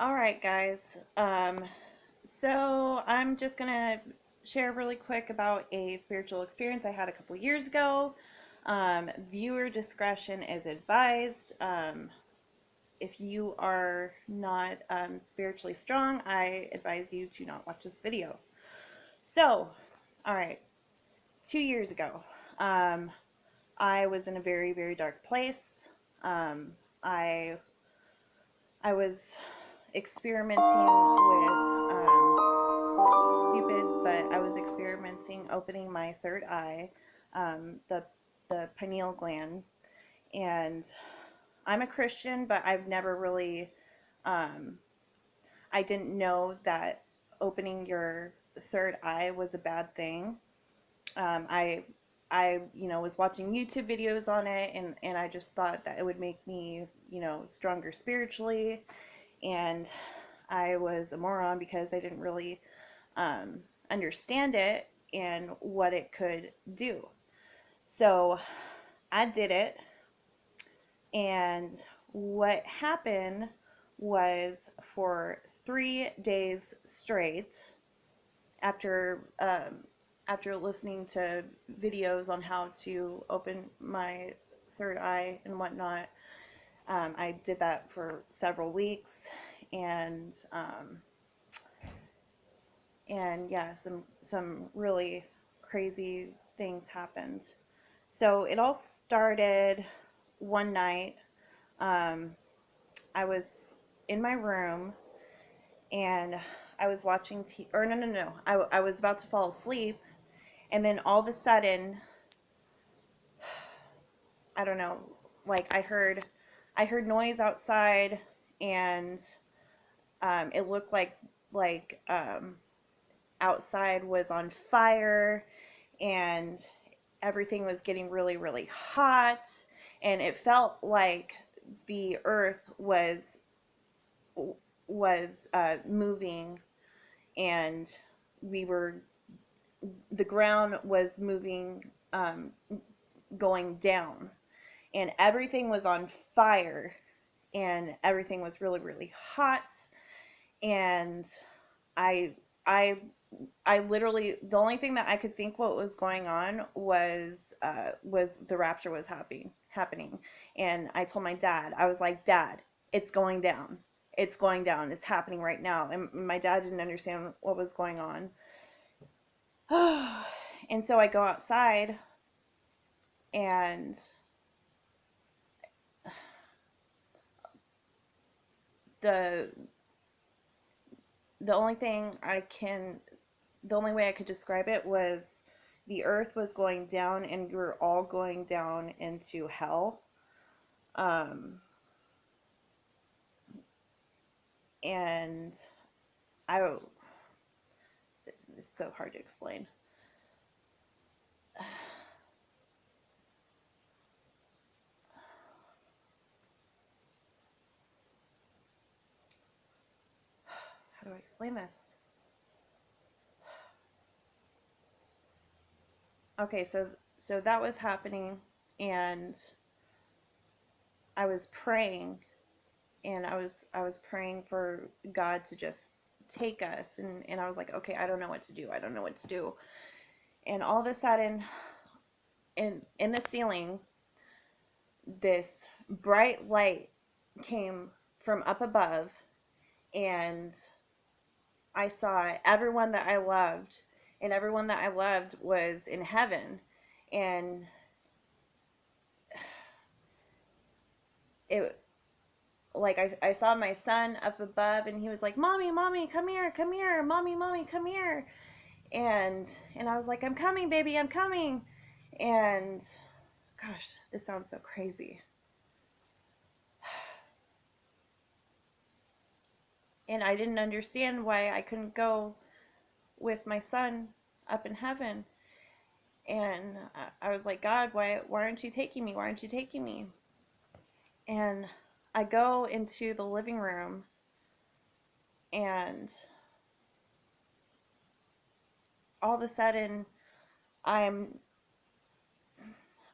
All right, guys. So I'm just gonna share really quick about a spiritual experience I had a couple years ago. Viewer discretion is advised. If you are not spiritually strong, I advise you to not watch this video. So, all right, 2 years ago, um, I was in a very, very dark place. Um, I I was experimenting with stupid, but I was experimenting opening my third eye, the pineal gland, and I'm a Christian, but I've never really, um, I didn't know that opening your third eye was a bad thing. Um, I I was watching YouTube videos on it, and I just thought that it would make me stronger spiritually, and I was a moron because I didn't really um, understand it and what it could do. So I did it, and what happened was for 3 days straight, after after listening to videos on how to open my third eye and whatnot, I did that for several weeks, and yeah, some really crazy things happened. So it all started one night. Um, I was in my room and I was watching or no, no, no. I was about to fall asleep, and then all of a sudden, I don't know, like I heard noise outside, and it looked like outside was on fire, and everything was getting really, really hot, and it felt like the earth was moving, and we were the ground was moving, going down, and everything was on fire, and everything was really, really hot, and I I I literally, the only thing that I could think what was going on was the rapture was happening, and I told my dad. I was like, Dad, it's going down. It's going down. It's happening right now. And my dad didn't understand what was going on. And so I go outside, and the the only thing I can the only way I could describe it was the earth was going down, and we were all going down into hell. Um, and I it's so hard to explain. How do I explain this? Okay, so that was happening, and I was praying, and I was praying for God to just take us, and I was like, okay, I don't know what to do. I don't know what to do. And all of a sudden, in the ceiling, this bright light came from up above, and I saw everyone that I loved, and everyone that I loved was in heaven. And it, like, I saw my son up above, and he was like, Mommy, Mommy, come here, Mommy, Mommy, come here. And I was like, I'm coming, baby, I'm coming. And gosh, this sounds so crazy. And I didn't understand why I couldn't go with my son up in heaven. And I was like, God, why aren't you taking me? Why aren't you taking me? And I go into the living room, and all of a sudden I'm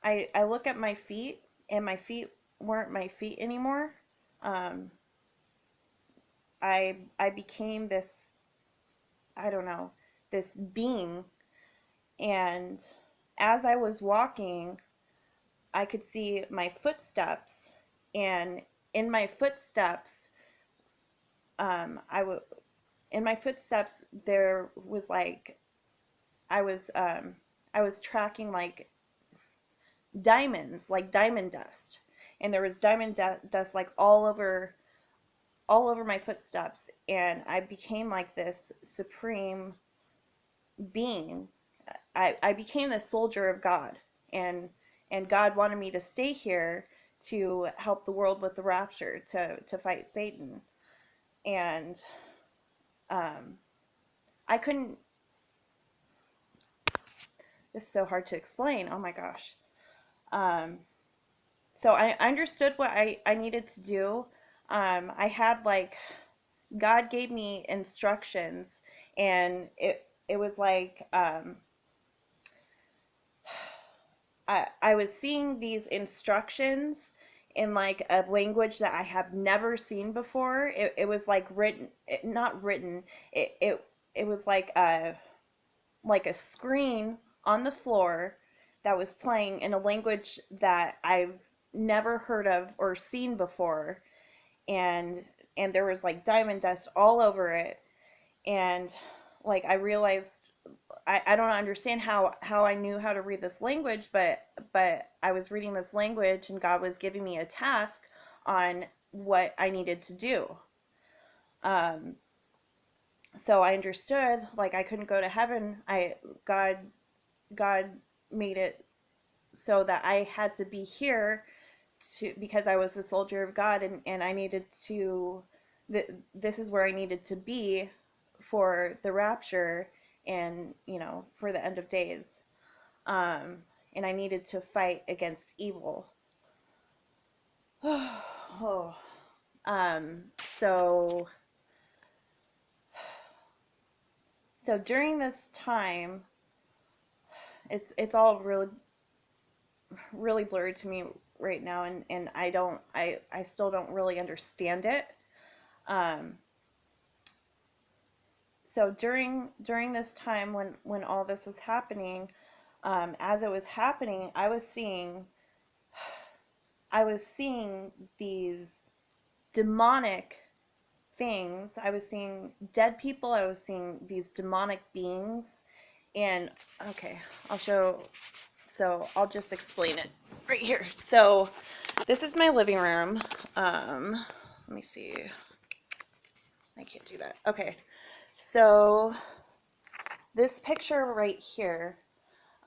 I look at my feet, and my feet weren't my feet anymore. Um, I became this, I don't know, this being. And as I was walking, I could see my footsteps, and in my footsteps, I would in my footsteps there was like I was um, I was tracking like diamonds, like diamond dust, and there was dust like all over my footsteps, and I became like this supreme being. I became the soldier of God, and God wanted me to stay here to help the world with the rapture, to fight Satan. And um, I couldn't. This is so hard to explain. Oh my gosh. Um, so I understood what I needed to do. I had like God gave me instructions, and it was like I was seeing these instructions in like a language that I have never seen before. It was like written, not written. It was like a screen on the floor that was playing in a language that I've never heard of or seen before, and there was like diamond dust all over it, and like I realized I don't understand how I knew how to read this language, but I was reading this language and God was giving me a task on what I needed to do. Um, so I understood like I couldn't go to heaven. God made it so that I had to be here to because I was a soldier of God, and I needed to this is where I needed to be for the rapture, and for the end of days. um, and I needed to fight against evil. Oh, so during this time, it's all really blurred to me right now, and I still don't really understand it. Um, so during this time when all this was happening, as it was happening, I was seeing these demonic things. I was seeing dead people. I was seeing these demonic beings. And okay, I'll show. So I'll just explain it right here. So this is my living room. Let me see. I can't do that. Okay. So this picture right here,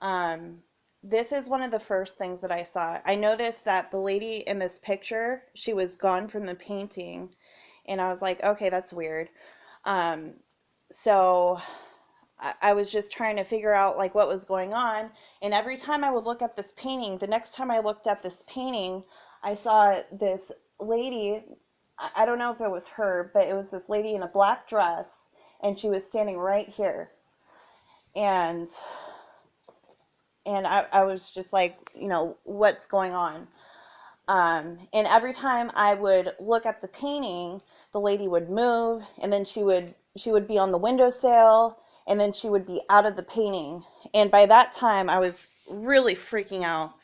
um, this is one of the first things that I saw. I noticed that the lady in this picture, she was gone from the painting, and I was like, okay, that's weird. Um, so I was just trying to figure out like what was going on, and every time I would look at this painting, the next time I looked at this painting, I saw this lady. I don't know if it was her, but it was this lady in a black dress, and she was standing right here, and I was just like, what's going on? And every time I would look at the painting, the lady would move, and then she would be on the windowsill, and then she would be out of the painting. And by that time, I was really freaking out,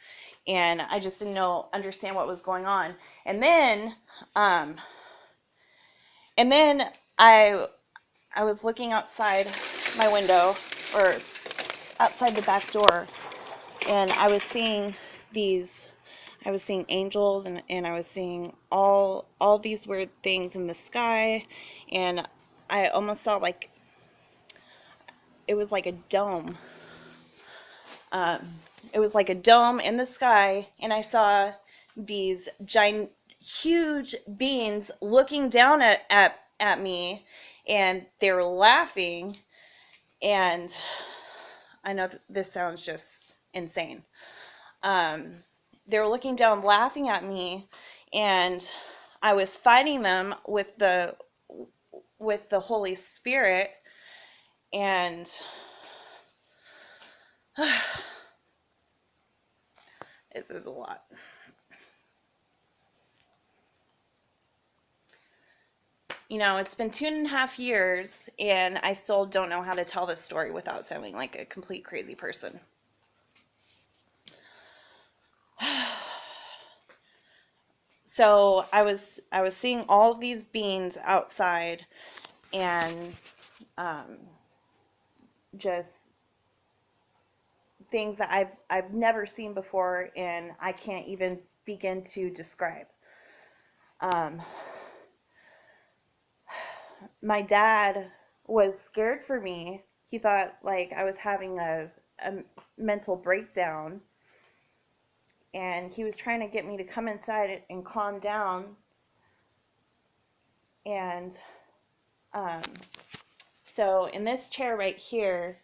and I just didn't understand what was going on. And then, um, and then I was looking outside my window, or outside the back door, and these I was seeing angels, and I was seeing all these weird things in the sky, and I almost saw like it was like a dome. Um, it was like a dome in the sky, and I saw these giant, huge beings looking down at me, and they were laughing. And I know this sounds just insane. Um, they were looking down, laughing at me, and I was fighting them with the Holy Spirit, and this is a lot. It's been 2.5 years, and I still don't know how to tell this story without sounding like a complete crazy person. So I was seeing all of these beings outside, and um, just things that I've never seen before, and I can't even begin to describe. Um, my dad was scared for me. He thought like I was having a mental breakdown, and he was trying to get me to come inside and calm down. And um, so in this chair right here,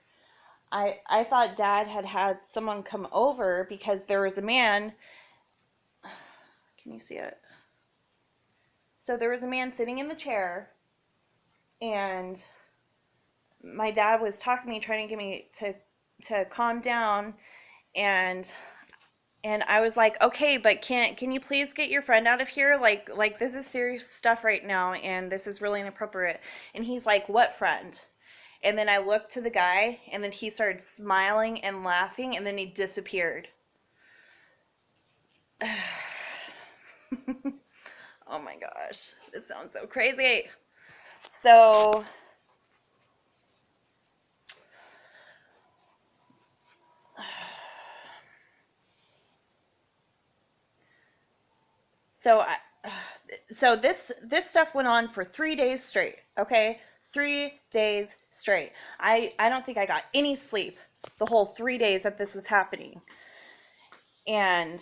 I thought Dad had someone come over because there was a man. Can you see it? So there was a man sitting in the chair, and my dad was talking to me, trying to get me to calm down, and I was like, okay, but can you please get your friend out of here? Like this is serious stuff right now, and this is really inappropriate. And he's like, what friend? And then I looked to the guy, and then he started smiling and laughing, and then he disappeared. Oh my gosh, this sounds so crazy. So so I, so this stuff went on for 3 days straight. Okay, 3 days straight. I don't think I got any sleep the whole 3 days that this was happening. And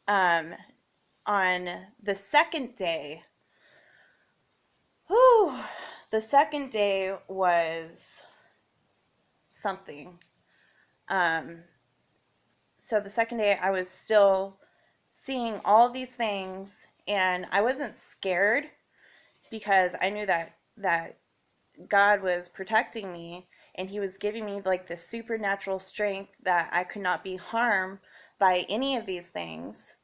um, on the second day, whew, the second day was something. Um, so the second day, I was still seeing all these things, and I wasn't scared because I knew that God was protecting me, and he was giving me like this supernatural strength that I could not be harmed by any of these things.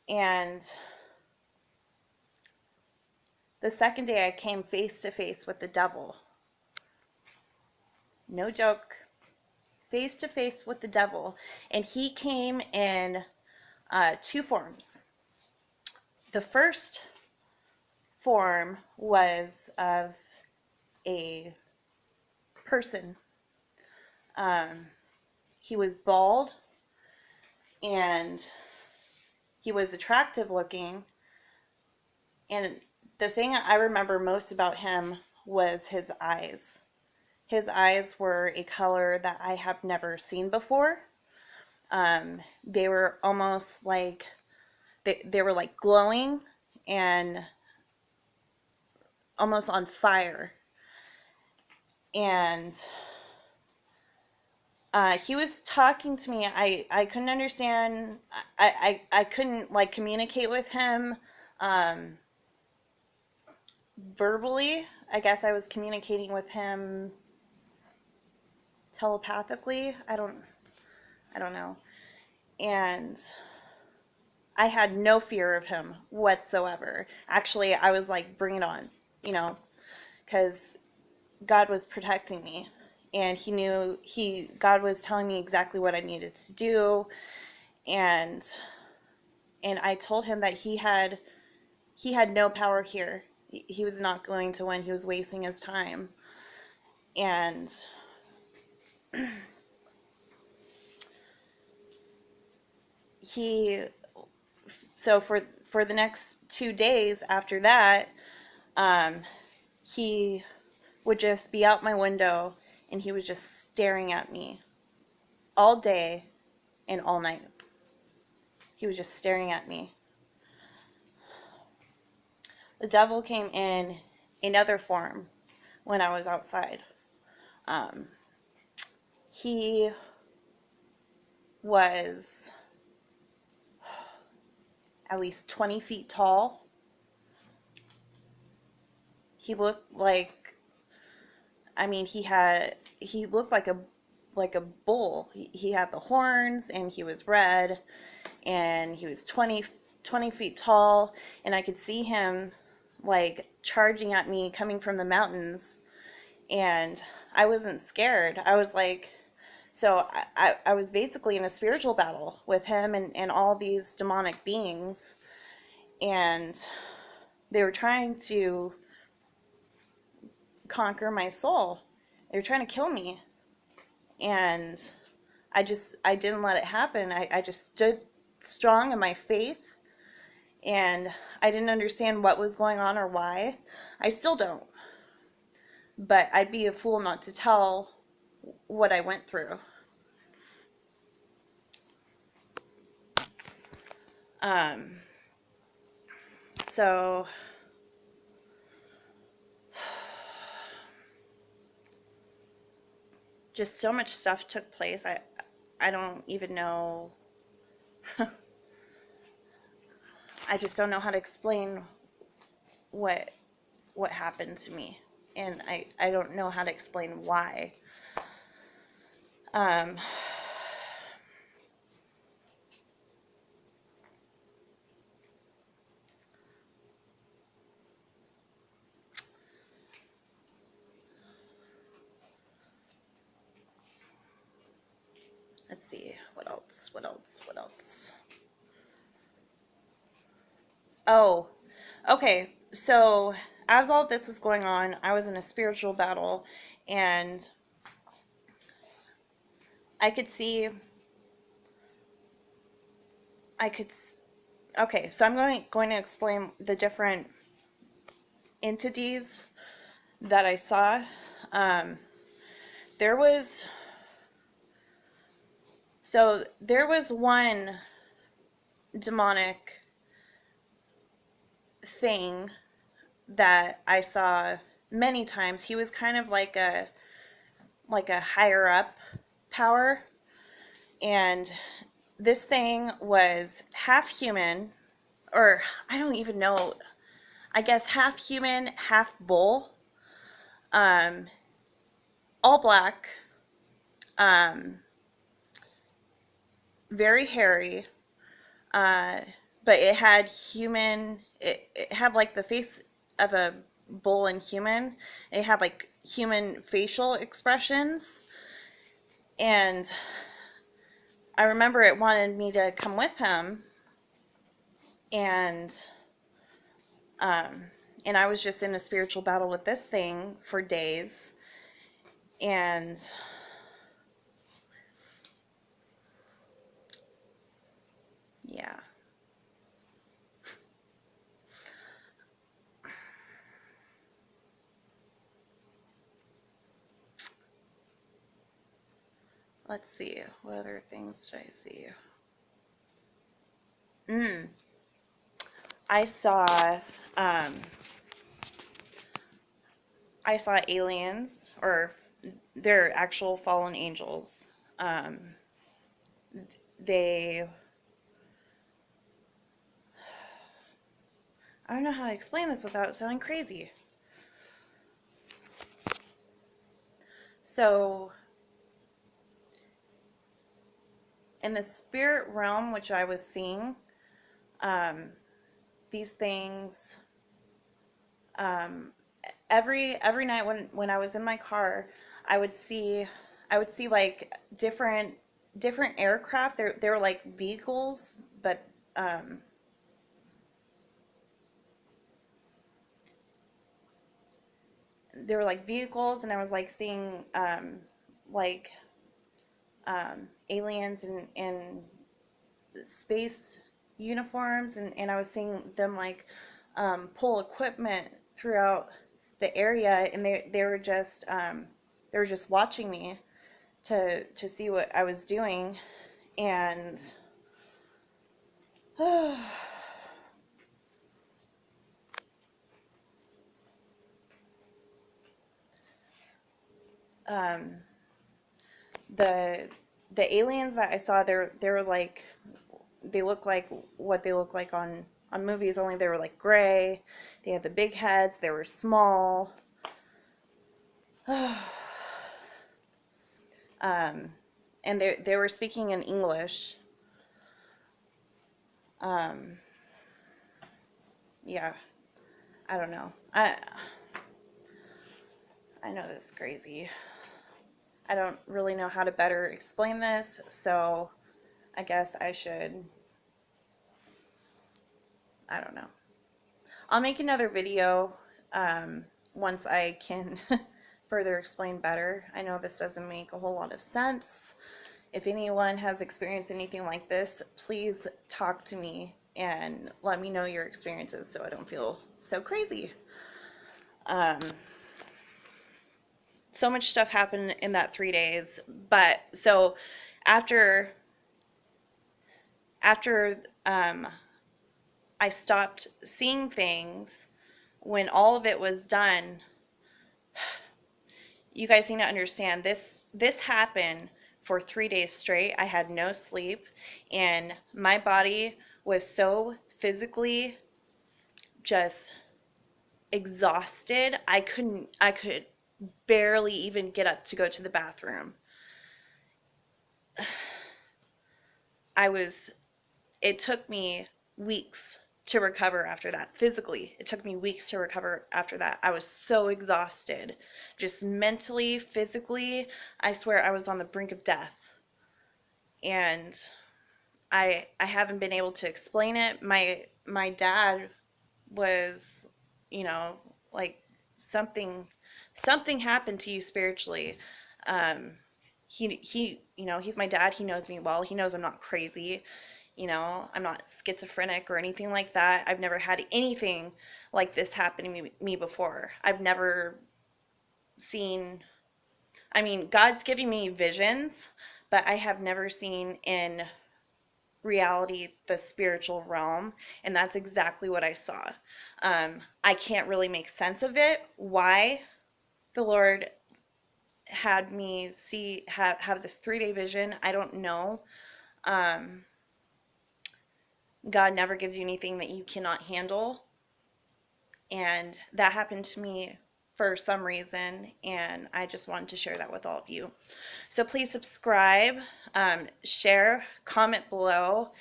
And the second day I came face to face with the devil. No joke. Face to face with the devil. And he came in two forms. The first form was of a person. He was bald, and he was attractive looking. And the thing I remember most about him was his eyes. His eyes were a color that I have never seen before. They were almost like they were like glowing and almost on fire. And he was talking to me. I couldn't understand. I couldn't like communicate with him verbally. I guess I was communicating with him telepathically. I don't know. And I had no fear of him whatsoever. Actually, I was like, bring it on, because God was protecting me, and he knew God was telling me exactly what I needed to do. And I told him that he had no power here. He was not going to win. He was wasting his time. And so for the next 2 days after that, he would just be out my window, and he was just staring at me all day and all night. He was just staring at me. The devil came in another form when I was outside. He was at least 20 feet tall. He looked like, he looked like a bull. He had the horns, and he was red, and he was 20 feet tall, and I could see him like charging at me coming from the mountains, and I wasn't scared. I was like, so I was basically in a spiritual battle with him and all these demonic beings, and they were trying to conquer my soul. They were trying to kill me, and I didn't let it happen. I just stood strong in my faith, and I didn't understand what was going on or why. I still don't, but I'd be a fool not to tell what I went through. Um, so just so much stuff took place. I don't even know. I just don't know how to explain what what happened to me, and I don't know how to explain why. Um, let's see, what else? What else? What else? Oh, okay. So as all this was going on, I was in a spiritual battle, and I could see, I could. Okay, so I'm going to explain the different entities that I saw. Um, there was there was one demonic thing that I saw many times. He was kind of like a higher up power, and this thing was half human, or I don't even know. I guess half human, half bull. Um, all black. Um, very hairy. Uh, but it had human. It had like the face of a bull and human. It had like human facial expressions, and I remember it wanted me to come with him, and um, and I was just in a spiritual battle with this thing for days, and yeah. Let's see, what other things did I see? Mm, I saw, um, I saw aliens, or they're actual fallen angels. Um, they, I don't know how to explain this without sounding crazy. So, in the spirit realm, which I was seeing, um, these things, um, every night when I was in my car, I would see I would see like different aircraft. They were like vehicles, but they were like vehicles, and I was like seeing like aliens in space uniforms, and I was seeing them like pull equipment throughout the area, and they were just watching me to see what I was doing, and um, the the aliens that I saw, they were like, they look like what they look like on movies, only they were like gray. They had the big heads. They were small. And they were speaking in English. Um, yeah, I don't know. I know this is crazy. I don't really know how to better explain this, so I guess I should, I don't know. I'll make another video once I can further explain better. I know this doesn't make a whole lot of sense. If anyone has experienced anything like this, please talk to me and let me know your experiences so I don't feel so crazy. So much stuff happened in that 3 days, but so after I stopped seeing things, when all of it was done, you guys need to understand this happened for 3 days straight. I had no sleep, and my body was so physically just exhausted. I could barely even get up to go to the bathroom. It took me weeks to recover after that. Physically, it took me weeks to recover after that. I was so exhausted, just mentally, physically. I swear I was on the brink of death. And I haven't been able to explain it. My dad was, you know, like something happened to you spiritually. Um, he's my dad. He knows me well. He knows I'm not crazy. I'm not schizophrenic or anything like that. I've never had anything like this happen to me before. I've never seen, I mean, God's giving me visions, but I have never seen in reality the spiritual realm, and that's exactly what I saw. I can't really make sense of it, why the Lord had me have this 3-day vision. I don't know. um, God never gives you anything that you cannot handle, and that happened to me for some reason, and I just wanted to share that with all of you. So please subscribe, share, comment below.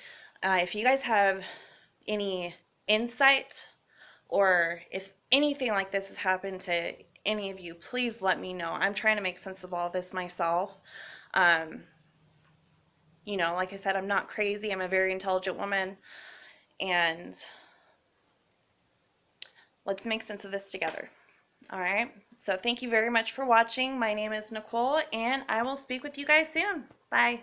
If you guys have any insight, or if anything like this has happened to any of you, please let me know. I'm trying to make sense of all this myself. Like I said, I'm not crazy. I'm a very intelligent woman, and let's make sense of this together. All right. So thank you very much for watching. My name is Nicole, and I will speak with you guys soon. Bye.